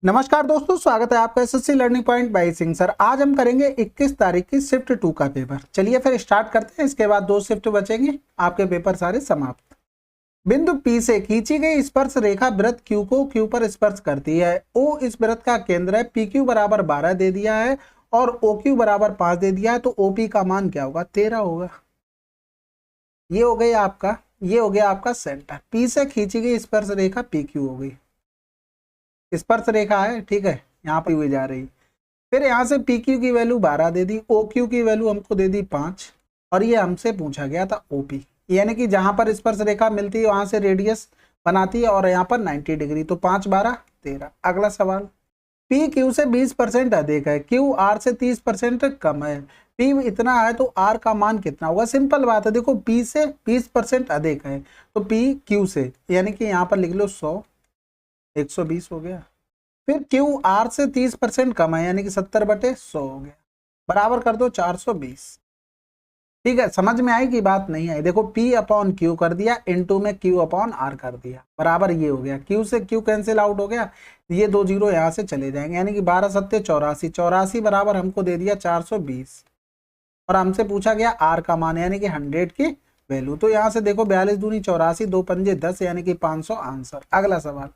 नमस्कार दोस्तों, स्वागत है आपका SSC learning point by Singh sir. आज हम करेंगे 21 तारीख की शिफ्ट 2 का पेपर। चलिए फिर स्टार्ट करते हैं। इसके बाद 2 शिफ्ट बचेंगे, आपके पेपर सारे समाप्त। बिंदु P से खींची गई स्पर्श रेखा वृत्त Q को Q पर स्पर्श करती है। O इस वृत्त का केंद्र है। PQ बराबर 12 दे दिया है और OQ बराबर 5 दे दिया है, तो OP का मान क्या होगा? 13 होगा। ये हो गया आपका सेंटर। P से खींची गई स्पर्श रेखा PQ हो गई, स्पर्श रेखा है, ठीक है, यहाँ पर हुई जा रही। फिर यहाँ से PQ की वैल्यू 12 दे दी, OQ की वैल्यू हमको दे दी 5, और ये हमसे पूछा गया था OP, यानी कि जहां पर स्पर्श रेखा मिलती है वहां से रेडियस बनाती है, और यहाँ पर 90 डिग्री, तो 5 12 13। अगला सवाल, P Q से 20% अधिक है, Q R से 30% कम है। P इतना है तो R का मान कितना होगा? सिंपल बात है, देखो P से 20% अधिक है तो P Q से, यानी कि यहाँ पर लिख लो 100, 120 हो गया। फिर Q R से 30% कम है, यानी कि 70/100 हो गया, बराबर कर दो 420। ठीक है, समझ में आई कि बात नहीं आई? देखो P/Q कर दिया, इनटू में Q/R कर दिया, बराबर ये हो गया। Q से Q कैंसिल आउट हो गया, ये 2 जीरो यहाँ से चले जाएंगे, यानी कि 12 सत्ते 84, 84 बराबर हमको दे दिया 420, और हमसे पूछा गया R का मान, यानी कि 100 की वैल्यू। तो यहाँ से देखो 42 दूनी 84, 2 पंजे 10, यानी कि 500 आंसर। अगला सवाल,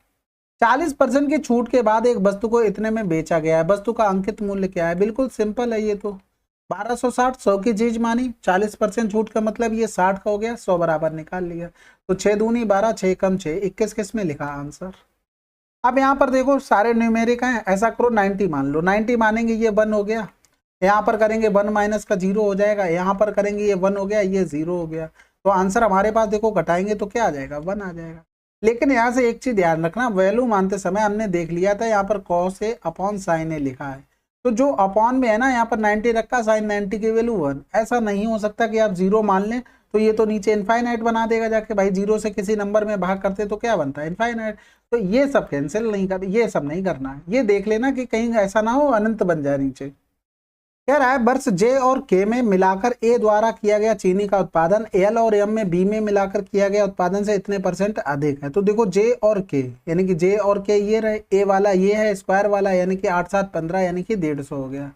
40% की छूट के बाद एक वस्तु को इतने में बेचा गया है, वस्तु का अंकित मूल्य क्या है? बिल्कुल सिंपल है, ये तो 1260, 100 की चीज मानी, 40% छूट का मतलब ये 60 का हो गया, 100 बराबर निकाल लिया, तो 6 दूनी 12, 6 कम 6, 21 किस में लिखा आंसर। अब यहाँ पर देखो सारे न्यूमेरिक हैं, ऐसा करो 90 मान लो, 90 मानेंगे ये 1 हो गया, यहाँ पर करेंगे 1 माइनस का 0 हो जाएगा, यहाँ पर करेंगे ये 1 हो गया, ये 0 हो गया, तो आंसर हमारे पास देखो घटाएंगे तो क्या आ जाएगा? 1 आ जाएगा। लेकिन यहाँ से एक चीज ध्यान रखना, वैल्यू मानते समय हमने देख लिया था यहाँ पर cos A upon sin A लिखा है, तो जो अपॉन में है ना, यहाँ पर 90 रखा, sin 90 की वैल्यू 1। ऐसा नहीं हो सकता कि आप 0 मान लें तो ये तो नीचे इनफाइनाइट बना देगा जाके, भाई 0 से किसी नंबर में भाग करते तो क्या बनता है? इनफाइनाइट। तो ये सब कैंसिल नहीं कर, ये सब नहीं करना है, ये देख लेना कि कहीं ऐसा ना हो अनंत बन जाए नीचे। कह रहा है वर्ष J और K में मिलाकर A द्वारा किया गया चीनी का उत्पादन L और M में B में मिलाकर किया गया उत्पादन से इतने % अधिक है। तो देखो J और K, यानी कि J और K ये रहे, A वाला ये है, स्क्वायर वाला यानी कि 8 7 15, यानी कि 150 हो गया।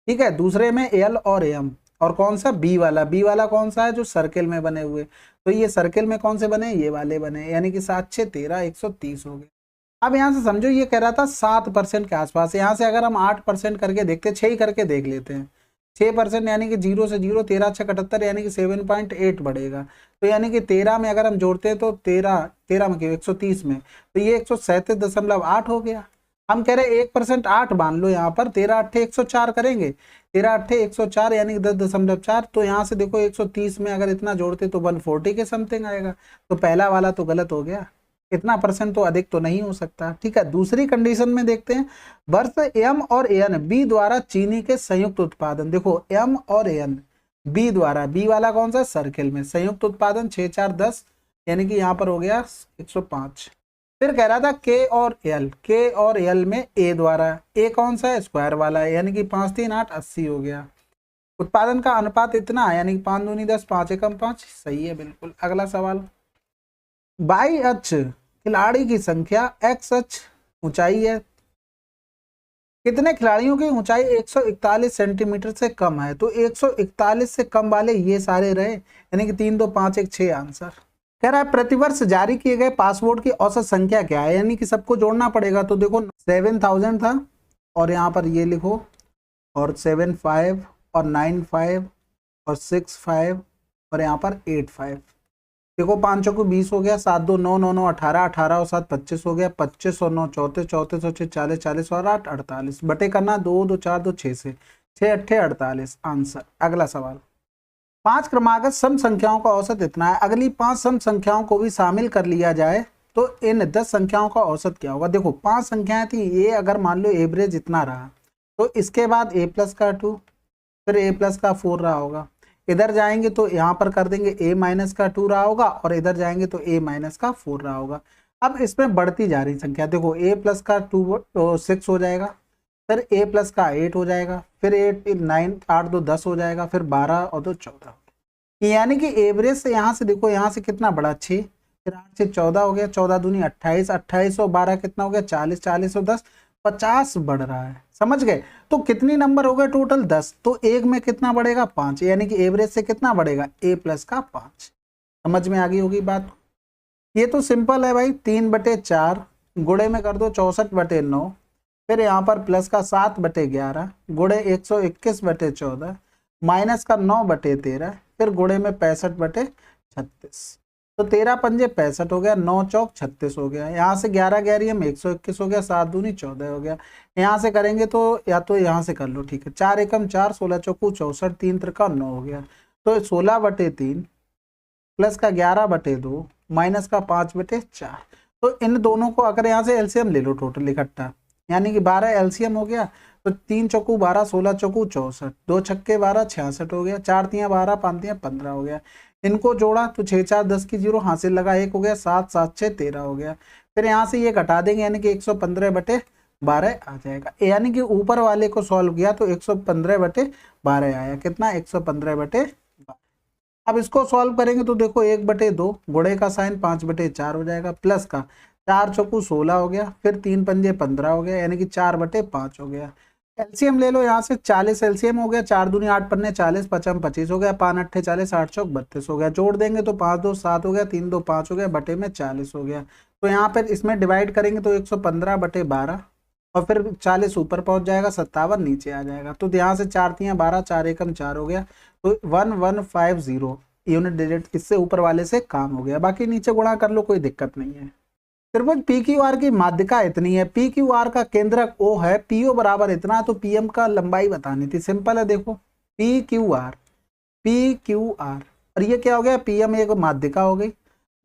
ठीक है, दूसरे में L और M, और कौन सा? B वाला कौन सा है? जो सर्किल में बने हुए, तो ये सर्किल में कौन से बने? ये वाले बने, यानी कि 7 6 13, 130 हो गए। अब यहाँ से समझो ये कह रहा था 7% के आसपास, यहाँ से अगर हम 8% करके देखते, 6 ही करके देख लेते हैं, 6% यानी कि 0 से 0, 13 6 78, यानी कि 7.8 बढ़ेगा, तो यानी कि 13 में अगर हम जोड़ते हैं तो 13 में क्यों 130 में, तो ये 137.8 हो गया। हम कह रहे 1% 8 मान लो, यहाँ पर 13 8 104 करेंगे, 13 8 104 यानी कि 10.4, तो यहाँ से देखो 130 में अगर इतना जोड़ते तो 140 के समथिंग आएगा, तो पहला वाला तो गलत हो गया, इतना % तो अधिक तो नहीं हो सकता। ठीक है, दूसरी कंडीशन में देखते हैं, वर्ष M और N B द्वारा चीनी के संयुक्त उत्पादन। देखो M और N B द्वारा, B वाला कौन सा? सर्किल में, संयुक्त उत्पादन 6 4 10, यानी कि यहाँ पर हो गया 105। फिर कह रहा था K और L में A द्वारा, A कौन सा है? स्क्वायर वाला है, यानी कि 5 3 8 80 हो गया। उत्पादन का अनुपात इतना, यानी कि 5 दूनी 10, 5 एकम 5, सही है बिल्कुल। अगला सवाल, बाई अक्ष खिलाड़ी की संख्या, एक्स अक्ष ऊंचाई है, कितने खिलाड़ियों की ऊंचाई 141 सेंटीमीटर से कम है? तो 141 से कम वाले ये सारे रहे, यानी कि 3 2 5 1 6 आंसर। कह रहा है प्रतिवर्ष जारी किए गए पासपोर्ट की औसत संख्या क्या है? यानी कि सबको जोड़ना पड़ेगा, तो देखो 7000 था, और यहाँ पर ये लिखो, और 75 और 95 और 65 और यहाँ पर 85, देखो 5 चौको 20 हो गया, 7 2 9 9 9 18, 18 और 7 25 हो गया, 25 और 9 34, 34 और 6 40, 40 और 8 48, बटे करना 2 2 4 2 6 से, 6 8 48 आंसर। अगला सवाल, 5 क्रमागत सम संख्याओं का औसत इतना है, अगली 5 सम संख्याओं को भी शामिल कर लिया जाए तो इन 10 संख्याओं का औसत क्या होगा? देखो 5 संख्याएं थी, ये अगर मान लो एवरेज इतना रहा, तो इसके बाद A+ का 2, फिर A+ का 4 रहा होगा, इधर जाएंगे तो यहाँ पर कर देंगे A- का 2 रहा होगा, और इधर जाएंगे तो A- का 4 रहा होगा। अब इसमें बढ़ती जा रही संख्या, देखो A+ का 2 6 हो जाएगा, फिर A+ का 8 हो जाएगा, फिर 8 9 8 2 10 हो जाएगा, फिर 12 और 2 14, यानी कि एवरेज से यहाँ से देखो, यहाँ से कितना बढ़ा 6, फिर 8 से 14 हो गया, 14 दूनी 28, 28 और 12 कितना हो गया 40, 40 और 10 50 बढ़ रहा है, समझ गए। तो कितनी नंबर हो गए टोटल 10, तो एक में कितना बढ़ेगा 5, यानी कि एवरेज से कितना बढ़ेगा a प्लस का 5। समझ में आ गई होगी बात। ये तो सिंपल है भाई, 3/4 गुणे में कर दो 64/9, फिर यहाँ पर प्लस का 7/11 गुणे 121/14 माइनस का 9/13, फिर गुणे में 65/36। तो 13 पंजे 65 हो गया, 9 चौक 36 हो गया, यहाँ से 11 11 में 121 हो गया, 7 दूनी 14 हो गया। यहाँ से करेंगे तो या तो यहाँ से कर लो, ठीक है। 4 एकम 4, 16 चौकू 64, 3 त्रिका 9 हो गया। तो 16/3 प्लस का 11/2 माइनस का 5/4। तो इन दोनों को अगर यहाँ से एलसीएम ले लो टोटल इकट्ठा, यानी कि 12 एलसीएम हो गया। तो 3 चौकू 12, 16 चौकू 64, 2 छक्के 12, 66 हो गया, 4 तियां 12, 5 तियां 15 हो गया। इनको जोड़ा तो 6 4 10 की 0, हासिल लगा 1 हो गया, 7 7 6 13 हो गया। फिर यहाँ से ये घटा देंगे, यानी कि 115/12 आ जाएगा। यानी कि ऊपर वाले को सॉल्व किया तो 115/12 आया। कितना 115/12। अब इसको सॉल्व करेंगे तो देखो 1/2 गुणे का साइन 5/4 हो जाएगा, प्लस का 4 चौकू 16 हो गया, फिर 3 पंजे 15 हो गया, यानी कि 4/5 हो गया। एलसीएम ले लो यहाँ से, 40 एलसीएम हो गया, 4 दूनी 8 पन्ने 40, 55 25 हो गया, 5 8 40, 8 चौक 32 हो गया। जोड़ देंगे तो 5 2 7 हो गया, 3 2 5 हो गया, बटे में 40 हो गया। तो यहाँ पर इसमें डिवाइड करेंगे तो 115/12 और फिर 40 ऊपर पहुंच जाएगा, 57 नीचे आ जाएगा। तो यहाँ से 4 तियां 12, 4 एकम 4 हो गया, तो 1150 यूनिट डिजिट इससे ऊपर वाले से काम हो गया। बाकी नीचे गुणा कर लो, कोई दिक्कत नहीं है। त्रिभुज पी क्यू आर की माध्यिका इतनी है, पी क्यू आर का केंद्रक ओ है, पीओ बराबर इतना, तो पीएम का लंबाई बतानी थी। सिंपल है, देखो पी क्यू आर और ये क्या हो गया, पीएम एक माध्यिका हो गई,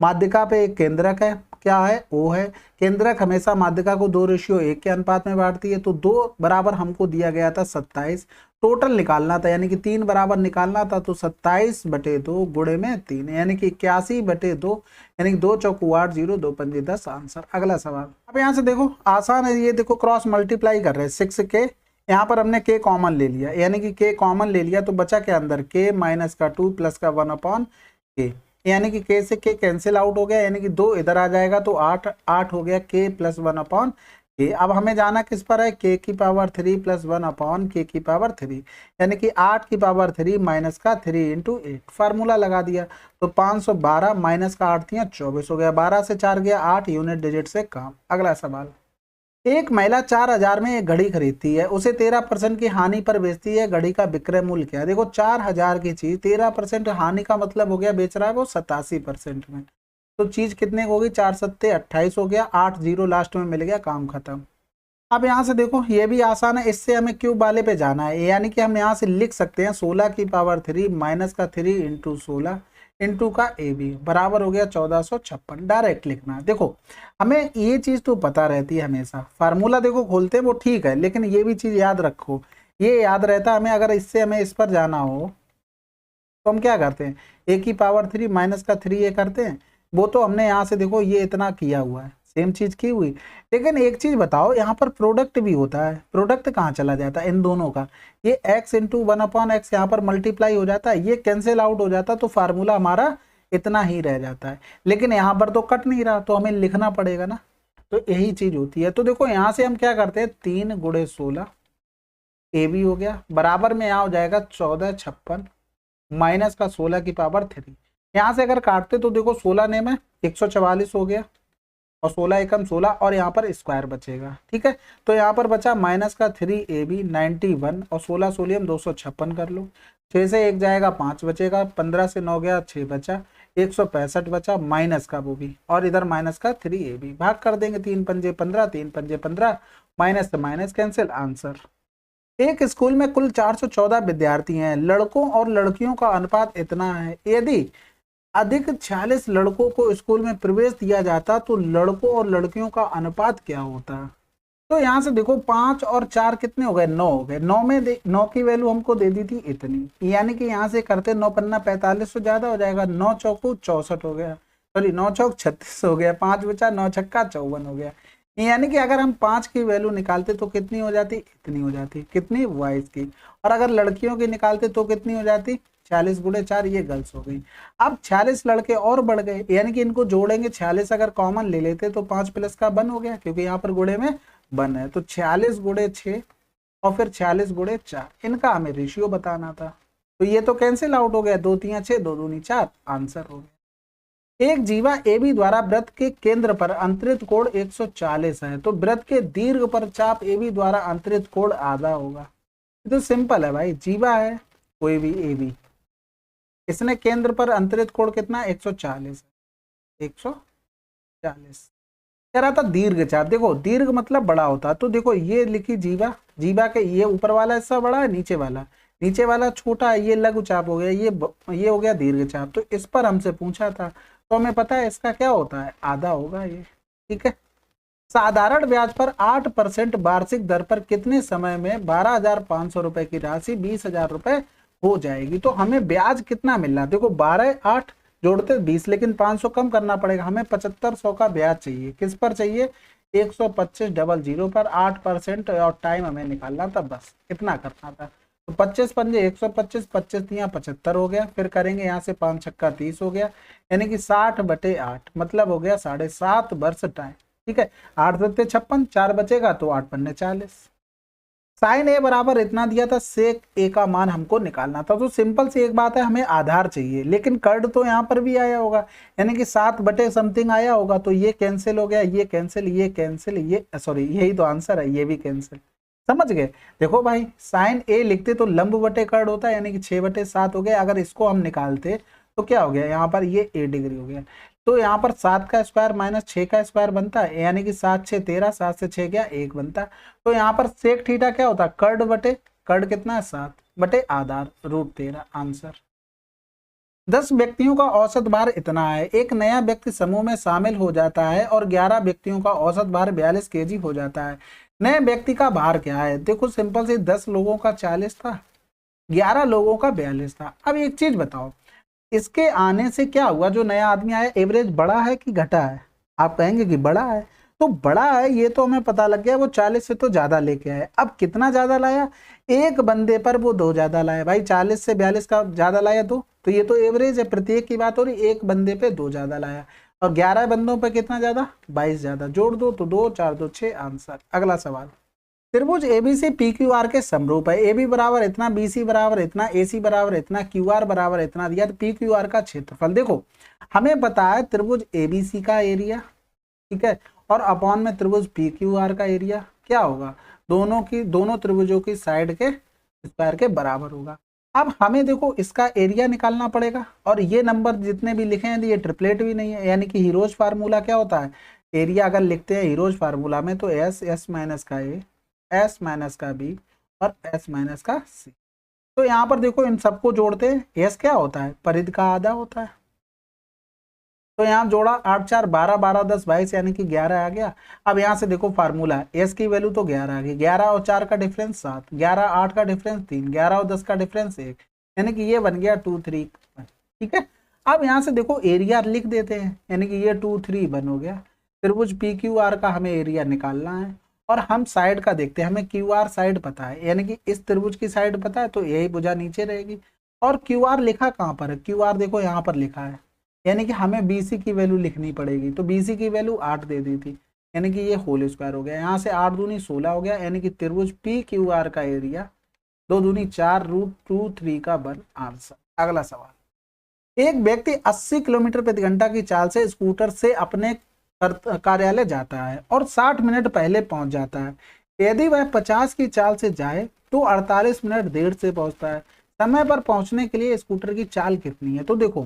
माध्यिका पे एक केंद्रक है, क्या है ओ है। केंद्रक हमेशा माध्यिका को 2:1 के अनुपात में बांटती है, तो 2 बराबर हमको दिया गया था 27, टोटल निकालना था, यानी कि 3 बराबर निकालना था, तो 27/2 गुणे में 3, यानी कि 81/2, यानी कि 2 चौकू 8, 0 2 पंजे 10 आंसर। अगला सवाल, अब यहाँ से देखो आसान है, ये देखो क्रॉस मल्टीप्लाई कर रहे हैं 6 के, यहाँ पर हमने k कॉमन ले लिया, यानी कि k कॉमन ले लिया, तो बचा के अंदर k माइनस का 2 प्लस का 1/k, यानी कि k से k कैंसिल आउट हो गया, यानी कि 2 इधर आ जाएगा, तो 8 हो गया k प्लस 1/k। अब हमें जाना किस पर है, k की पावर 3 प्लस 1/k की पावर 3, यानी कि 8 की पावर 3 माइनस का 3 × 8, फार्मूला लगा दिया, तो 512 माइनस का 8 दिया 24 हो गया, 12 से 4 गया 8, यूनिट डिजिट से काम। अगला सवाल, एक महिला 4000 में एक घड़ी खरीदती है, उसे 13% की हानि पर बेचती है, घड़ी का विक्रय मूल्य क्या है। देखो 4000 की चीज 13% हानि का मतलब हो गया बेच रहा है वो 87% में, तो चीज कितने होगी, 4 सत्ते 28 हो गया, 8 0 लास्ट में मिल गया, काम खत्म। अब यहाँ से देखो ये भी आसान है, इससे हमें क्यूब वाले पे जाना है, यानी कि हम यहाँ से लिख सकते हैं 16 की पावर 3 माइनस का 3 × 16 इंटू का ए बी बराबर हो गया 1456, डायरेक्ट लिखना है। देखो हमें ये चीज तो पता रहती है हमेशा, फार्मूला देखो खोलते हैं वो ठीक है, लेकिन ये भी चीज याद रखो, ये याद रहता है हमें, अगर इससे हमें इस पर जाना हो तो हम क्या करते हैं, ए की पावर 3 माइनस का 3 ये करते हैं, वो तो हमने यहाँ से देखो ये इतना किया हुआ है, सेम चीज की हुई। लेकिन एक चीज बताओ, यहाँ पर प्रोडक्ट भी होता है, प्रोडक्ट कहाँ चला जाता है इन दोनों का, ये x × 1/x यहाँ पर मल्टीप्लाई हो जाता है, ये कैंसिल आउट हो जाता है, तो फार्मूला हमारा इतना ही रह जाता है। लेकिन यहाँ पर तो कट नहीं रहा, तो हमें लिखना पड़ेगा ना, तो यही चीज होती है। तो देखो यहाँ से हम क्या करते हैं, 3 × 16 ए बी हो गया, बराबर में यहाँ हो जाएगा 1456 माइनस का 16 की पावर 3, यहाँ से अगर काटते तो देखो 16 ने में 144 हो गया, और 16 एकम 16, और यहाँ पर स्क्वायर बचेगा, ठीक है। तो यहाँ पर बचा माइनस का 3ab 91, और 16 सोलियम 256 कर लो, 6 से 1 जाएगा 5 बचेगा, 15 से 9 गया 6 बचा, 165 बचा, माइनस का वो भी, और इधर माइनस का 3ab, भाग कर देंगे, 3 पंजे 15, 3 पंजे 15, माइनस से माइनस कैंसिल, आंसर। एक स्कूल में कुल 414 विद्यार्थी हैं, लड़कों और लड़कियों का अनुपात इतना है, यदि अधिक 46 लड़कों को स्कूल में प्रवेश दिया जाता तो लड़कों और लड़कियों का अनुपात क्या होता। तो यहाँ से देखो 5 और 4 कितने हो गए, 9 हो गए, 9 में 9 की वैल्यू हमको दे दी थी इतनी, यानी कि यहाँ से करते 9 पन्ना 45 से ज्यादा हो जाएगा, 9 चौकू 64 हो गया, सॉरी 9 चौक 36 हो गया, 5 बचा, 9 छक्का 54 हो गया, यानी कि अगर हम 5 की वैल्यू निकालते तो कितनी हो जाती, इतनी हो जाती, कितनी बॉयज की, और अगर लड़कियों की निकालते तो कितनी हो जाती, 40 × 4, ये गर्ल्स हो गई। अब 46 लड़के और बढ़ गए, यानी कि इनको जोड़ेंगे, 46 अगर कॉमन ले लेते तो 5 प्लस का 1 हो गया, क्योंकि यहाँ पर गुणे में 1 है, तो 46 गुणे 6 और फिर 46 गुणे 4, इनका हमें रेशियो बताना था। तो ये तो कैंसिल आउट हो गया, 2 3 6, 2 दूनी 4, आंसर हो गया। एक जीवा AB द्वारा वृत्त के केंद्र पर अंतरित कोण 140 है, तो वृत्त के दीर्घ पर चाप AB द्वारा अंतरित कोण आधा होगा। ये तो सिंपल है भाई, जीवा है कोई भी AB, इसने केंद्र पर अंतरित कोण कितना 140, 140 कह रहा था। दीर्घ चाप, देखो दीर्घ मतलब बड़ा होता है, तो देखो ये लिखी जीवा, जीवा के ये ऊपर वाला हिस्सा बड़ा है, नीचे वाला छोटा है, ये लघु चाप हो गया, ये हो गया दीर्घ चाप। तो इस पर हमसे पूछा था, तो हमें पता है इसका क्या होता है, आधा होगा ये, ठीक है। साधारण ब्याज पर 8% वार्षिक दर पर कितने समय में 12,500 रुपए की राशि 20,000 रुपए हो जाएगी। तो हमें ब्याज कितना मिल रहा है, देखो 12 8 जोड़ते 20, लेकिन 500 कम करना पड़ेगा, हमें 7500 का ब्याज चाहिए। किस पर चाहिए, 125,00 पर 8% और टाइम हमें निकालना था, बस इतना करना था। तो 25 पंजे 125, 25 तियां 75 हो गया, फिर करेंगे यहाँ से 5 छक्का 30 हो गया, यानी कि 60/8 मतलब हो गया 7.5 वर्ष टाइम, ठीक है। 8 सत्ते 56, 4 बचेगा तो 8 पन्ने 40। साइन ए बराबर इतना दिया था, सेक ए का मान हमको निकालना था। तो सिंपल सी एक बात है, हमें आधार चाहिए, लेकिन कर्ड तो यहाँ पर भी आया होगा, यानी कि 7 बटे समथिंग आया होगा, तो ये कैंसिल हो गया, ये कैंसिल, ये कैंसिल, ये सॉरी यही तो आंसर है, ये भी कैंसिल। समझ गए। देखो भाई साइन ए लिखते तो लंब बटे कर्ड होता है, यानी कि 6/7 हो गया। अगर इसको हम निकालते तो क्या हो गया, यहाँ पर ये ए डिग्री हो गया। तो यहाँ पर 7 का स्क्वायर माइनस 6 का स्क्वायर बनता है, यानी कि 7 6 13, 7 से 6 गया 1 बनता। तो यहाँ पर सेक थीटा क्या होता है, कर्ड बटे कर्ड कितना है 7 बटे आधार √13, आंसर। 10 व्यक्तियों का औसत भार इतना है, एक नया व्यक्ति समूह में शामिल हो जाता है और 11 व्यक्तियों का औसत भार 42 kg हो जाता है। नए व्यक्ति का भार क्या है, देखो सिंपल से 10 लोगों का 40 था, 11 लोगों का 42 था। अब एक चीज बताओ, इसके आने से क्या हुआ, जो नया आदमी आया एवरेज बढ़ा है कि घटा है, आप कहेंगे कि बड़ा है। तो बड़ा है ये तो हमें पता लग गया, वो 40 से तो ज्यादा लेके आए। अब कितना ज्यादा लाया, एक बंदे पर वो 2 ज्यादा लाया भाई, 40 से 42 का ज्यादा लाया 2, तो ये तो एवरेज है, प्रत्येक की बात हो रही, एक बंदे पे 2 ज्यादा लाया, और 11 बंदों पे कितना ज्यादा, 22 ज्यादा, जोड़ दो तो 2 4 2 6, आंसर। अगला सवाल, त्रिभुज एबीसी PQR के समरूप है, AB बराबर इतना, BC बराबर इतना, AC बराबर इतना, QR बराबर इतना दिया, तो PQR का क्षेत्रफल। देखो हमें पता है त्रिभुज ABC का एरिया, ठीक है, और अपॉन में त्रिभुज PQR का एरिया क्या होगा, दोनों त्रिभुजों की साइड के स्क्वायर के बराबर होगा। अब हमें देखो इसका एरिया निकालना पड़ेगा, और ये नंबर जितने भी लिखे हैं ये ट्रिपलेट भी नहीं है, यानी कि हीरोज फार्मूला क्या होता है, एरिया अगर लिखते हैं हीरोज फार्मूला में तो S माइनस का A, S माइनस का B और S माइनस का C। तो यहाँ पर देखो इन सबको जोड़ते हैं, S क्या होता है, परिधि का आधा होता है। तो यहाँ जोड़ा 8 4 12, 12 10 22, यानी कि 11 आ गया। अब यहाँ से देखो फार्मूला, S की वैल्यू तो 11 आ गई, 11 और 4 का डिफरेंस 7, 11 8 का डिफरेंस 3, 11 और 10 का डिफरेंस 1, यानी कि ये बन गया 2 3, ठीक है। अब यहाँ से देखो एरिया लिख देते हैं, यानी कि ये 2 3 1 हो गया। त्रिभुज PQR का हमें एरिया निकालना है, और हम साइड का देखते हैं, हमें QR साइड पता है, यानी कि इस त्रिभुज की साइड पता है, तो यही भुजा नीचे रहेगी। और QR लिखा कहाँ पर है, QR देखो यहाँ पर लिखा है, यानी कि हमें BC की वैल्यू लिखनी पड़ेगी, तो BC की वैल्यू 8 दे दी थी, यानी कि ये होल स्क्वायर हो गया, यहाँ से 8 दूनी 16 हो गया, यानी कि त्रिभुज PQR का एरिया 2 दूनी 4 √2 का बन, आंसर। अगला सवाल, एक व्यक्ति 80 किलोमीटर प्रति घंटा की चाल से स्कूटर से अपने कार्यालय जाता है और 60 मिनट पहले पहुंच जाता है। यदि वह 50 की चाल से जाए तो 48 मिनट देर से पहुंचता है। समय पर पहुंचने के लिए स्कूटर की चाल कितनी है। तो देखो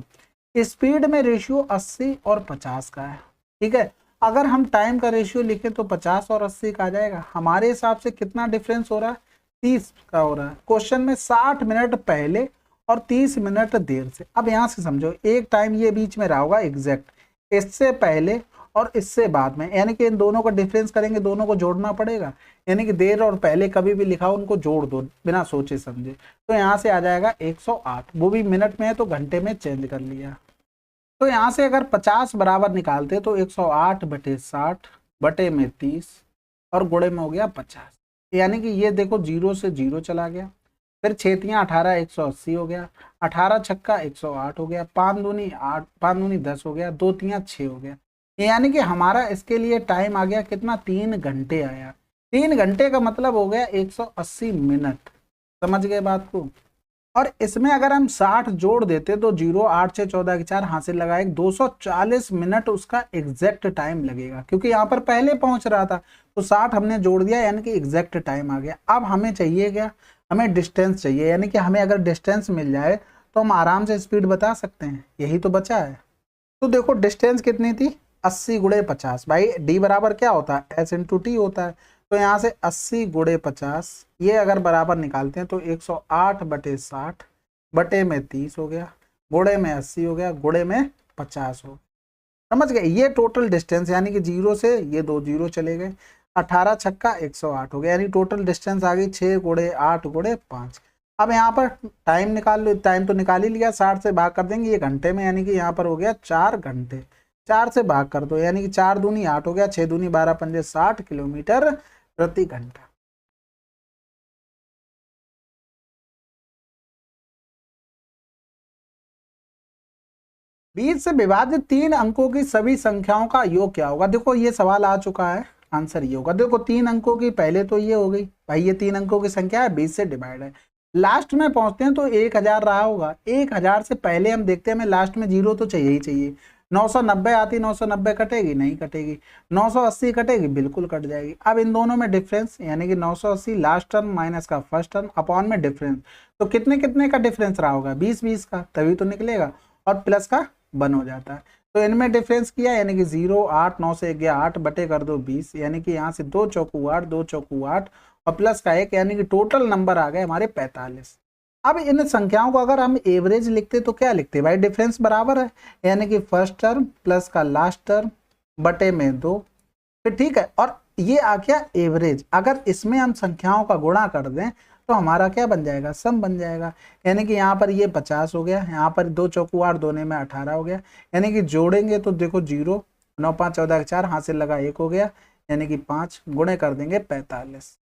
स्पीड में रेशियो 80 और 50 का है, ठीक है। अगर हम टाइम का रेशियो लिखें तो 50 और 80 का आ जाएगा। हमारे हिसाब से कितना डिफरेंस हो रहा है, 30 का हो रहा है। क्वेश्चन में 60 मिनट पहले और 30 मिनट देर से। अब यहाँ से समझो एक टाइम ये बीच में रहा होगा एग्जैक्ट, इससे पहले और इससे बाद में, यानी कि इन दोनों का डिफरेंस करेंगे, दोनों को जोड़ना पड़ेगा, यानी कि देर और पहले कभी भी लिखा हो उनको जोड़ दो बिना सोचे समझे। तो यहाँ से आ जाएगा 108, वो भी मिनट में है तो घंटे में चेंज कर लिया। तो यहाँ से अगर 50 बराबर निकालते तो 108 बटे 60 बटे में 30 और गुणे में हो गया 50, यानी कि ये देखो 0 से 0 चला गया, फिर 6 तियां 18 180 हो गया, 18 छक्का 108 हो गया, 5 दूनी 8 5 दूनी 10 हो गया, 2 तियां 6 हो गया, यानी कि हमारा इसके लिए टाइम आ गया कितना, 3 घंटे आया। 3 घंटे का मतलब हो गया 180 मिनट। समझ गए बात को। और इसमें अगर हम 60 जोड़ देते तो 0 8 6 14 के 4 हासिल लगाए 240 मिनट उसका एग्जैक्ट टाइम लगेगा, क्योंकि यहाँ पर पहले पहुंच रहा था तो 60 हमने जोड़ दिया यानी कि एग्जैक्ट टाइम आ गया। अब हमें चाहिए क्या, हमें डिस्टेंस चाहिए, यानी कि हमें अगर डिस्टेंस मिल जाए तो हम आराम से स्पीड बता सकते हैं, यही तो बचा है। तो देखो डिस्टेंस कितनी थी, 80 गुणे 50। भाई डी बराबर क्या होता है, एस इंटू टी होता है। तो यहाँ से 80 गुणे 50 ये अगर बराबर निकालते हैं तो 108 बटे 60 बटे में 30 हो गया, गुणे में 80 हो गया, गुणे में 50 हो। समझ गए, ये टोटल डिस्टेंस, यानी कि 0 से ये 2 0 चले गए, 18 छक्का 108 हो गया, यानी टोटल डिस्टेंस आ गई 6 गुणे 8 गुणे 5। अब यहाँ पर टाइम निकाल लो, टाइम तो निकाल ही लिया, 60 से भाग कर देंगे ये घंटे में, यानी कि यहाँ पर हो गया 4 घंटे। 4 से भाग कर दो यानी कि 4 दूनी 8 हो गया, 6 दूनी 12 पंजे 60 किलोमीटर प्रति घंटा। बीस से विभाजित 3 अंकों की सभी संख्याओं का योग क्या होगा। देखो ये सवाल आ चुका है, आंसर ये होगा। देखो 3 अंकों की पहले तो ये हो गई भाई, ये 3 अंकों की संख्या है, 20 से डिवाइड है। लास्ट में पहुंचते हैं तो 1000 रहा होगा, 1000 से पहले हम देखते हैं हमें लास्ट में 0 तो चाहिए ही चाहिए। 990 आती, 990 कटेगी नहीं कटेगी, 980 कटेगी बिल्कुल कट जाएगी। अब इन दोनों में डिफरेंस, यानी कि 980 लास्ट टर्म माइनस का फर्स्ट टर्म अपॉन में डिफरेंस, तो कितने कितने का डिफरेंस रहा होगा, 20 20 का, तभी तो निकलेगा, और प्लस का बन हो जाता है। तो इनमें डिफरेंस किया यानी कि 0 8 9 से गया 8 बटे कर दो 20, यानी कि यहाँ से 2 चौकू 8 2 चौकू 8 और प्लस का 1, यानी कि टोटल नंबर आ गए हमारे 45। अब इन संख्याओं को अगर हम एवरेज लिखते तो क्या लिखते भाई, डिफरेंस बराबर है, यानी कि फर्स्ट टर्म प्लस का लास्ट टर्म बटे में 2, फिर ठीक है। और ये आ गया एवरेज, अगर इसमें हम संख्याओं का गुणा कर दें तो हमारा क्या बन जाएगा, सम बन जाएगा। यानी कि यहाँ पर ये 50 हो गया, यहाँ पर 2 चौकू 8 दोने में 18 हो गया, यानी कि जोड़ेंगे तो देखो 0 9 5 14 4 हासिल लगा 1 हो गया, यानी कि 5 गुणे कर देंगे 45।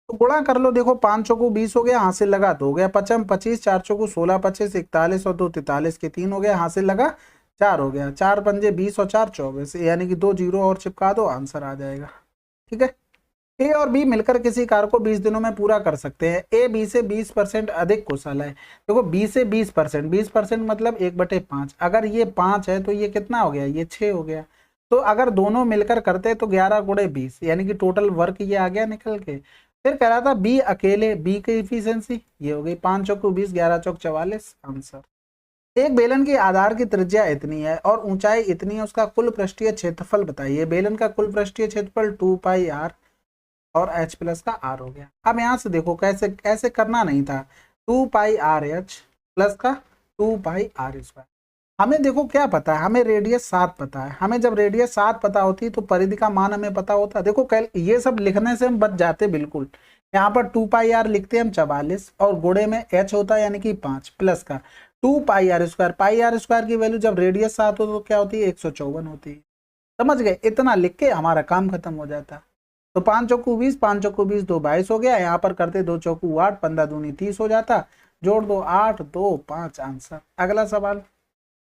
तो गुणा कर लो, देखो 5 चौकू 20 हो गया, हासिल लगा 2 हो गया, 5 25 4 चौकू 16 25 41 और 2 43 के 3 हो गया, हासिल लगा 4 हो गया, 4 पंजे 20 और 4 24, यानी कि 2 0 और चिपका दो, आंसर आ जाएगा। ठीक है, ए और बी मिलकर किसी कार्य को 20 दिनों में पूरा कर सकते हैं। ए बी से 20% अधिक कुशल है। देखो बी से 20%, 20% मतलब 1/5, अगर ये 5 है तो ये कितना हो गया, ये 6 हो गया। तो अगर दोनों मिलकर करते तो 11 गुणे 20, यानी कि टोटल वर्क ये आ गया निकल के। फिर कह रहा था बी अकेले, बी की इफिशियंसी ये हो गई 5 चौक 20 11 चौक 44, आंसर। एक बेलन की आधार की त्रिज्या इतनी है और ऊंचाई इतनी है, उसका कुल पृष्ठीय क्षेत्रफल बताइए। बेलन का कुल पृष्ठीय क्षेत्रफल 2 पाई r और h प्लस का r हो गया। अब यहाँ से देखो कैसे, ऐसे करना नहीं था, 2 पाई r h प्लस का 2 पाई r स्क्वायर। हमें देखो क्या पता है, हमें रेडियस 7 पता है। हमें जब रेडियस 7 पता होती तो परिधि का मान हमें पता होता। देखो ये सब लिखने से हम बच जाते बिल्कुल। यहाँ पर 2 पाई r लिखते हैं हम 44 और गुणे में h होता है यानी कि 5 प्लस का 2 पाई r स्क्वायर। पाई r स्क्वायर की वैल्यू जब रेडियस 7 हो तो क्या होती है, 154 होती है। समझ गए, इतना लिख के हमारा काम खत्म हो जाता। तो 5 चौकू 20 5 चौकू 20 2 22 हो गया। यहाँ पर करते 2 चौकू 8 15 दूनी 30 हो जाता, जोड़ दो 8 2 5, आंसर। अगला सवाल,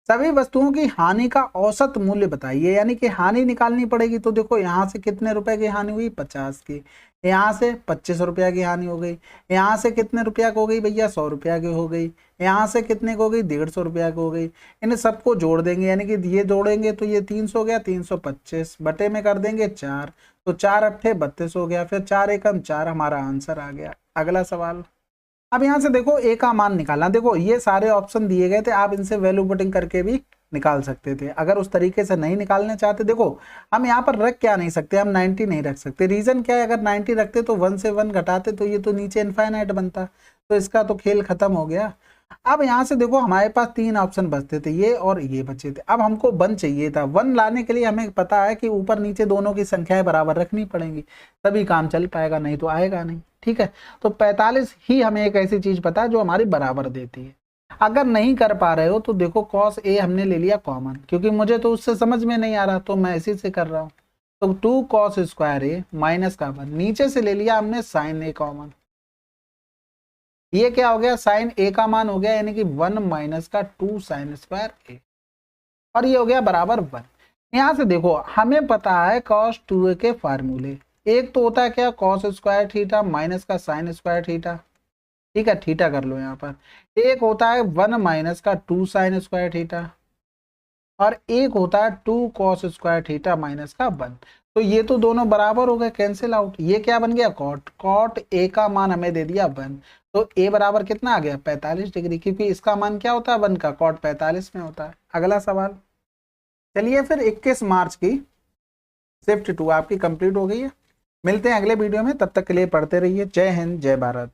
सभी वस्तुओं की हानि का औसत मूल्य बताइए। यानी कि हानि निकालनी पड़ेगी। तो देखो यहाँ से कितने रुपए की हानि हुई, 50 की। यहाँ से 25 रुपया की हानि हो गई। यहाँ से कितने रुपया की हो गई भैया, 100 रुपया की हो गई। यहाँ से कितने की हो गई, 150 रुपया की हो गई। इन सबको जोड़ देंगे, यानी कि ये जोड़ेंगे तो ये 300 हो गया, 325 बटे में कर देंगे 4, तो 4 अट्ठे 32 हो गया। फिर 4 एकम 4, हमारा आंसर आ गया। अगला सवाल, अब यहाँ से देखो ए का मान निकालना। देखो ये सारे ऑप्शन दिए गए थे, आप इनसे वैल्यू पुटिंग करके भी निकाल सकते थे। अगर उस तरीके से नहीं निकालना चाहते, देखो हम यहाँ पर रख क्या नहीं सकते, हम 90 नहीं रख सकते। रीजन क्या है, अगर 90 रखते तो 1 से 1 घटाते तो ये तो नीचे इनफाइनाइट बनता, तो इसका तो खेल खत्म हो गया। अब यहाँ से देखो हमारे पास 3 ऑप्शन बचते थे, ये और ये बचे थे। अब हमको 1 चाहिए था। 1 लाने के लिए हमें पता है कि ऊपर नीचे दोनों की संख्याएं बराबर रखनी पड़ेंगी, तभी काम चल पाएगा, नहीं तो आएगा नहीं। ठीक है, तो 45 ही हमें एक ऐसी चीज पता है जो हमारी बराबर देती है। अगर नहीं कर पा रहे हो तो देखो cos a हमने ले लिया कॉमन, क्योंकि मुझे तो उससे समझ में नहीं आ रहा तो मैं इसी से कर रहा हूँ। तो 2 cos स्क्वायर a माइनस का 1, नीचे से ले लिया हमने sin a कॉमन। ये क्या हो गया, साइन ए का मान हो गया, यानी कि 1 माइनस का 2 साइन स्क्वायर ए, और ये हो गया बराबर 1। यहां से देखो हमें पता है cos 2a के फार्मूले, एक तो होता है क्या कॉस स्क्वायर थीटा माइनस का साइन स्क्वायर थीटा, ठीक है, थीटा कर लो यहाँ पर। एक होता है 1 माइनस का 2 साइन स्क्वायर थीटा, और एक होता है 2 कॉस स्क्वायर थीटा माइनस का 1। तो ये तो दोनों बराबर हो गए, कैंसिल आउट। ये क्या बन गया कॉट, कॉट ए का मान हमें दे दिया 1, तो ए बराबर कितना आ गया 45 डिग्री, क्योंकि इसका मान क्या होता है 1 का, कॉट 45 में होता है। अगला सवाल, चलिए फिर 21 मार्च की शिफ्ट 2 आपकी कंप्लीट हो गई है। मिलते हैं अगले वीडियो में, तब तक के लिए पढ़ते रहिए। जय हिंद, जय भारत।